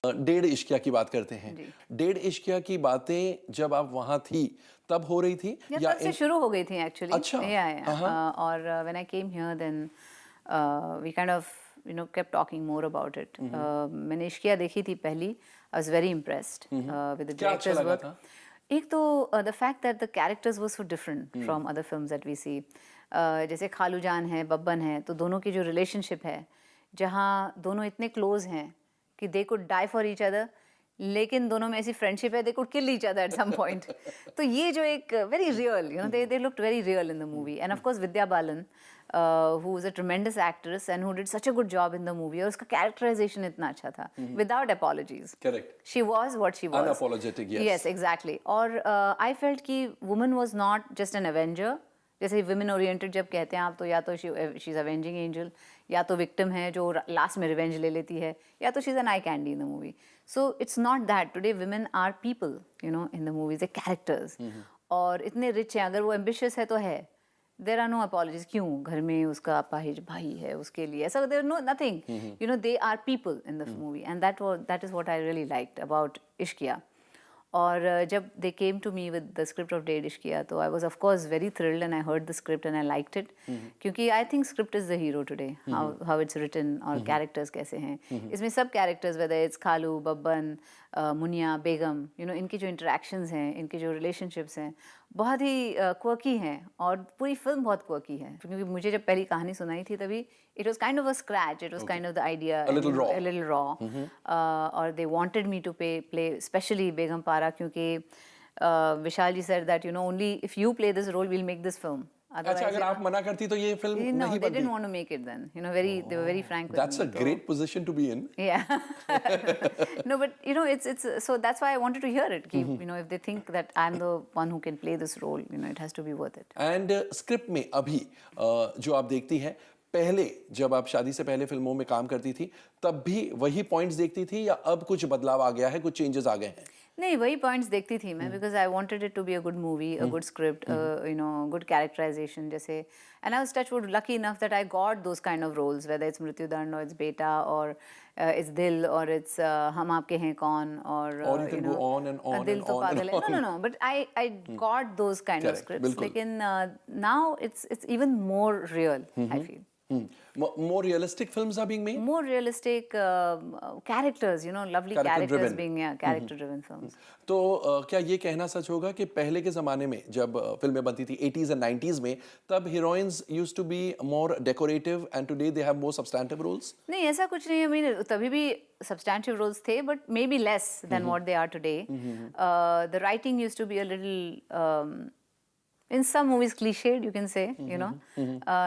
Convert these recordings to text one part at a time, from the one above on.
डेढ़ इश्किया की बात करते हैं। जी। डेढ़ इश्किया की बातें जब आप वहाँ थी तब हो रही थी या तब से शुरू हो गई थी एक्चुअली। अच्छा। या हाँ। और when I came here then we kind of kept talking more about it. मैंने इश्किया देखी थी पहली। I was very impressed with the क्या अच्छा डायरेक्टर्स लगा वर्क। था? एक तो the fact that the characters were so different from other films that we see. जैसे खालू जान है, बब्बन है, तो दोनों की जो रिलेशनशिप है, जहाँ दोनों इतने क्लोज हैं कि they could die for each other, लेकिन दोनों में ऐसी फ्रेंडशिप है they could kill each other at some point. तो ये जो एक very real, they looked very real in the movie. And of course Vidya Balan, who was a tremendous actress and who did such a good job in the movie, और उसका characterisation इतना अच्छा था, without apologies. Correct. She was what she was. Unapologetic, yes. Yes, exactly. और I felt कि woman was not just an avenger. जैसे women oriented जब कहते हैं आप, तो या तो she's avenging angel, या तो victim है जो last में revenge ले लेती है, या तो she's an eye candy in the movie. So it's not that. Today women are people, in the movies, they're characters. और इतने rich हैं, अगर वो ambitious है तो है। There are no apologies. क्यों घर में उसका अपाहिज भाई है, उसके लिए ऐसा, there no nothing. They are people in the movie, and that is what I really liked about Ishqiya. और जब they came to me with the script of डेढ़ इश्किया, तो I was of course very thrilled and I heard the script and I liked it. क्योंकि I think script is the hero today. How it's written और characters कैसे हैं. इसमें सब characters, whether it's खालू, बब्बन, मुनिया, बेगम, इनकी जो interactions हैं, इनके जो relationships हैं, बहुत ही quirky हैं, और पूरी फिल्म बहुत quirky है। क्योंकि मुझे जब पहली कहानी सुनाई थी तभी it was kind of a scratch. It was kind of the idea, a little raw. A little raw. और they wanted me to play especially बेगम पारा, क्योंकि विशाल जी said that only if you play this role we'll make this film. अच्छा, अगर आप मना करती तो ये फिल्म No, नहीं they बनती। didn't want to make it then. They were very frank with me. That's a great position to be in. Yeah. No, but it's so that's why I wanted to hear it. कि, if they think that I'm the one who can play this role, it has to be worth it. And script में अभी जो आप देखती हैं, पहले जब आप शादी से पहले फिल्मों में काम करती थी तब भी वही पॉइंट्स देखती थी, या अब कुछ बदलाव आ गया है, कुछ चेंजेस आ गए हैं? नहीं, वही पॉइंट्स देखती थी मैं, because I wanted it to be a good movie, a good script, good characterization जैसे। And I was touchwood lucky enough that I got those kind of roles, whether it's Mrityudand or it's बेटा और it's दिल और it's हम आपके हैं कौन, और you can go on and on दिल and तो on पागल and है। No, but I got those kind of scripts, लेकिन now it's even more real, I feel. More realistic films are being made? More realistic characters, lovely characters being, character-driven films. तो क्या ये कहना सच होगा कि पहले के ज़माने में जब फिल्में बनती थी 80s and 90s में, तब heroines used to be more decorative and today they have more substantive roles? नहीं, ऐसा कुछ नहीं है। I mean, तभी भी substantive roles थे, but maybe less than what they are today. The writing used to be a little in some movies cliched, you can say,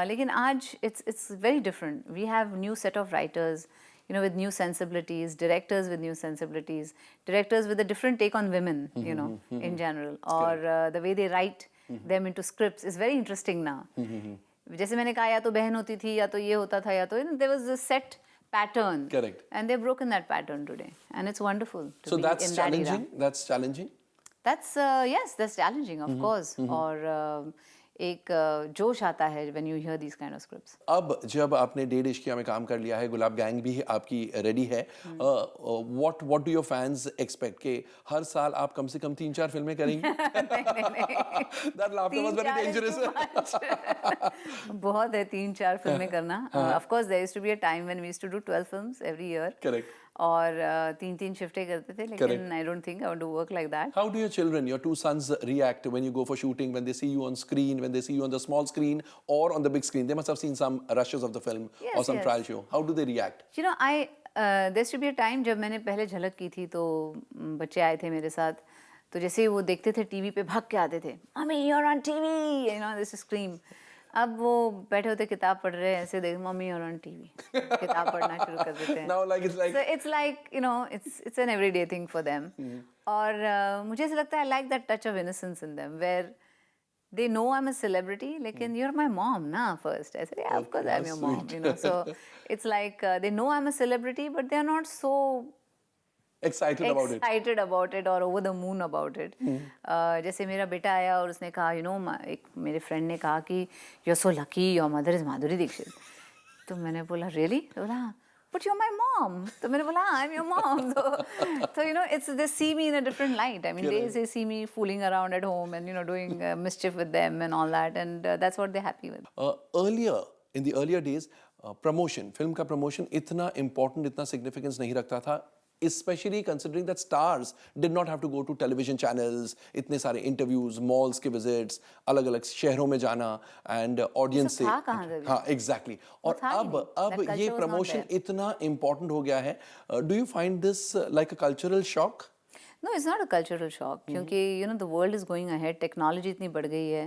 लेकिन आज it's very different. We have new set of writers, with new sensibilities, directors with new sensibilities, directors with a different take on women, in general, or the way they write them into scripts is very interesting now. जैसे मैंने कहा, या तो बहन होती थी, या तो ये होता था, या तो there was a set pattern. Correct. And they've broken that pattern today, and it's wonderful to So be that's in that era. challenging. That's challenging. That's yes, that's challenging, of course. और एक जोश आता है when you hear these kind of scripts. अब जब आपने डेढ़ इश्किया में काम कर लिया है, गुलाब गैंग भी आपकी रेडी है, what do your fans expect कि हर साल आप कम से कम 3-4 फिल्में करेंगे? नहीं। That laughter was very dangerous. बहुत है 3-4 फिल्में करना. Of course, there used to be a time when we used to do 12 films every year. Correct. और 3-3 शिफ्टें करते थे, लेकिन I don't think I want to work like that. How do your children, your two sons, react when you go for shooting, when they see you on screen, when they see you on the small screen or on the big screen? They must have seen some rushes of the film or some trial show. How do they react? there used to be a time जब मैंने पहले झलक की थी, तो बच्चे आए थे मेरे साथ, तो जैसे ही वो देखते थे टीवी पे भाग के आते थे, mummy you're on TV, this scream. अब वो बैठे होते किताब पढ़ रहे हैं, ऐसे देख, मम्मी और ऑन टीवी, किताब पढ़ना शुरू कर देते हैं। Now it's like it's an everyday thing for them. और मुझे ऐसा लगता है I like that touch of innocence in them, where they know I'm a celebrity, लेकिन you're my mom ना first. I said, yeah, of course I'm your mom, So it's like they know I'm a celebrity, but they're not so excited about it or over the moon about it. जैसे मेरा बेटा आया और उसने कहा, एक मेरे फ्रेंड ने कहा कि you're so lucky, your mother is Madhuri Dixit. तो मैंने बोला really? तो बोला but you're my mom. तो मैंने बोला हाँ, I'm your mom. So you know, they see me in a different light. I mean, they see me fooling around at home and, you know, doing mischief with them and all that, and that's what they're happy with. In the earlier days, promotion, film का promotion इतना important, इतना significance नहीं रखता था. Especially considering that stars did not have to go to television channels, इतने सारे interviews, malls के visits, अलग-अलग शहरों में जाना and audience से. था कहाँ से भी? हाँ, exactly. और था ही नहीं. अब That culture ये was not promotion there. इतना important हो गया है. Do you find this like a cultural shock? No, it's not a cultural shock क्योंकि you know the world is going ahead, technology इतनी बढ़ गई है.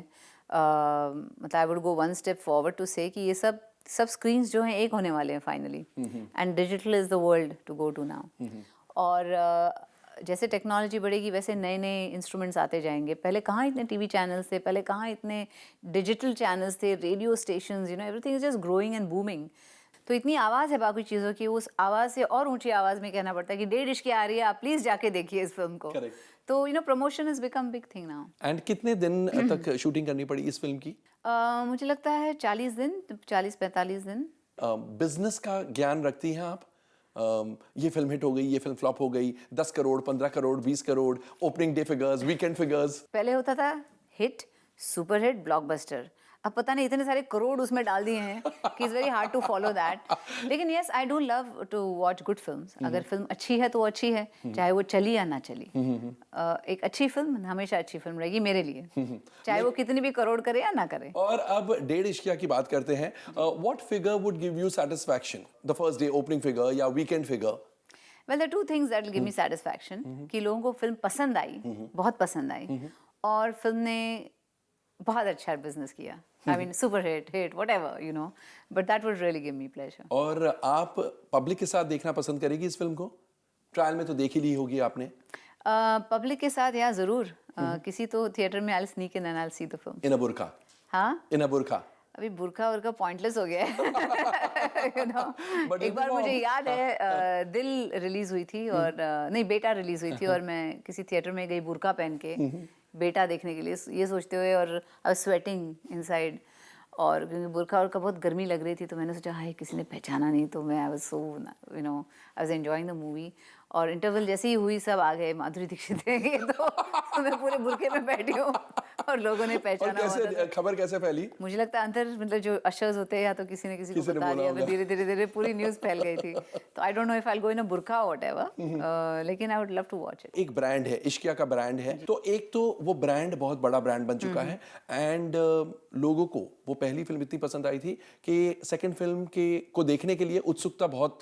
मतलब I would go one step forward to say कि ये सब screens जो हैं एक होने वाले हैं finally, and digital is the world to go to now. और जैसे टेक्नोलॉजी बढ़ेगी वैसे नए नए इंस्ट्रूमेंट्स आते जाएंगे. पहले कहाँ इतने टीवी चैनल्स थे, पहले कहाँ इतने डिजिटल चैनल्स थे, radio stations, you know everything is just growing and booming. तो इतनी आवाज़ है बाकी चीज़ों की, उस आवाज़ से और ऊंची आवाज़ में कहना पड़ता है कि 1.5 इश्क आ रही है, आप प्लीज़ जाके देखिए इस फिल्म को. तो you know promotion is become big thing now. And कितने दिन तक शूटिंग करनी पड़ी इस फिल्म की? मुझे लगता है 40-45 दिन. बिजनेस का ज्ञान रखती हैं आप? ये फिल्म हिट हो गई, ये फिल्म फ्लॉप हो गई, 10 crore, 15 crore, 20 crore, opening day figures, weekend figures. पहले होता था हिट, सुपर हिट, ब्लॉकबस्टर. अब पता नहीं इतने सारे करोड़ उसमें डाल दिए हैं कि it's very hard to follow that. लेकिन yes, I do love to watch good films. अगर फिल्म अच्छी है तो वो अच्छी है, चाहे वो चली या ना चली. एक अच्छी फिल्म हमेशा अच्छी फिल्म रहेगी मेरे लिए, चाहे वो कितनी भी करोड़ करे या ना करे. और अब 1.5 इश्किया की बात करते हैं. What figure would give you satisfaction? The first day opening figure या weekend figure? Well, there are two things that will give me satisfaction. कि लोगों को फिल्म पसंद आई, बहुत पसंद आई, और फिल्म ने बहुत अच्छा बिजनेस किया. I mean, super hit, whatever, you know. But that would really give me pleasure. और आप पब्लिक के साथ देखना पसंद करेगी इस फिल्म को? ट्रायल में तो देख ही ली होगी आपने. पब्लिक के साथ या जरूर. किसी तो थिएटर में I'll sneak in and I'll see the film. In a बुर्का. हाँ? इन अ बुर्का. अभी बुर्का उर्का पॉइंटलेस हो गया है. You know? एक बार मुझे याद है दिल रिलीज हुई थी और नहीं बेटा रिलीज हुई थी और मैं किसी थिएटर में गई बुर्का पहन के बेटा देखने के लिए, ये सोचते हुए, और आई वाज स्वेटिंग इनसाइड. और क्योंकि बुर्का और का बहुत गर्मी लग रही थी तो मैंने सोचा हाय किसी ने पहचाना नहीं, तो मैं I was so you know I was enjoying the movie. और इंटरवल जैसे ही हुई सब आ गए माधुरी दीक्षित है ये तो मैं पूरे बुर्के में बैठी हूँ और लोगों ने पहचाना. और कैसे खबर कैसे फैली? मुझे लगता है अंदर मतलब जो अशर्स होते हैं या तो किसी ने किसी को बता दिया, धीरे धीरे धीरे पूरी न्यूज़ फैल गई थी. तो I don't know if I will go in a burqa और व्हाटएवर, लेकिन I would love to watch it. एक ब्रांड है, इश्किया का ब्रांड है. तो एक तो वो ब्रांड बहुत बड़ा ब्रांड बन चुका है एंड लोगों को वो पहली फिल्म इतनी पसंद आई थी कि सेकंड फिल्म को देखने के लिए उत्सुकता बहुत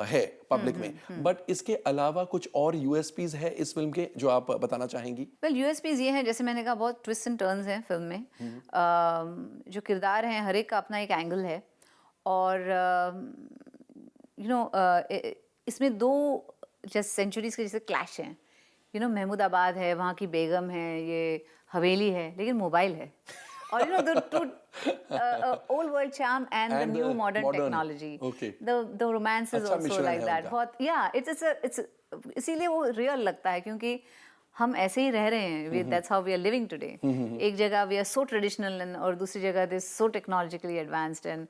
है पब्लिक में. बट इसके अलावा कुछ और यूएसपीज है इस फिल्म के जो आप बताना चाहेंगी? वेल यूएसपीज ये हैं, जैसे मैंने कहा, बहुत ट्विस्ट एंड टर्न्स हैं फिल्म में. जो किरदार हैं हर एक का अपना एक एंगल है. और यू नो इसमें दो जैसे सेंचुरीज के जैसे क्लैश हैं. यू नो महमूदाबाद है, वहाँ की बेगम है, ये हवेली है, लेकिन मोबाइल है. Or you know the two old world charm and the new modern technology. Okay. The romance is also like that. बहुत yeah, it's इसीलिए वो real लगता है क्योंकि हम ऐसे ही रह रहे हैं. That's how we are living today. एक जगह we are so traditional and और दूसरी जगह this so technologically advanced and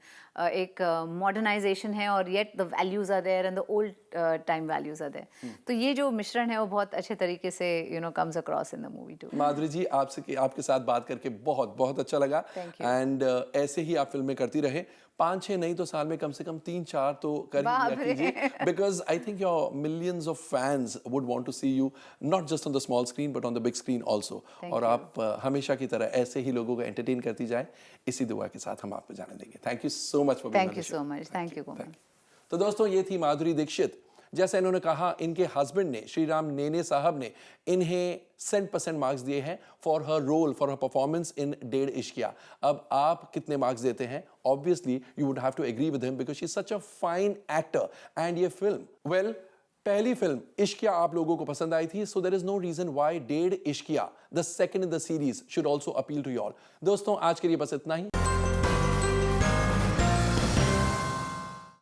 एक modernization है और yet the values are there and the old time values are there. तो ये जो मिश्रण है वो बहुत अच्छे तरीके से you know comes across in the movie too. माधुरी जी, आपके साथ बात करके बहुत बहुत अच्छा लगा. Thank you. एंड ऐसे ही आप फिल्में करती रहे. 5-6 नहीं तो साल में कम से कम 3-4 तो कर ही लिया कीजिए. Because I think your millions of fans would want to see you not just on the small screen but on the big screen also. और आप हमेशा की तरह ऐसे ही लोगों को एंटरटेन करती जाए, इसी दुआ के साथ हम आपको जाने देंगे. Thank you so much for being Thank you so much. Thank you, Kumar. तो दोस्तों ये थी माधुरी दीक्षित. जैसे इन्होंने कहा, इनके हस्बैंड ने, श्रीराम नेने साहब ने, इन्हें 100% मार्क्स दिए हैं फॉर हर रोल, फॉर हर परफॉर्मेंस इन 1.5 इश्किया. अब आप कितने मार्क्स देते हैं? Obviously you would have to agree with him because she is such a fine actor. And ये फिल्म पहली फिल्म इश्किया आप लोगों को पसंद आई थी, so there is no reason why 1.5 Ishqiya the second in the series should also appeal to you all. दोस्तों आज के लिए बस इतना ही.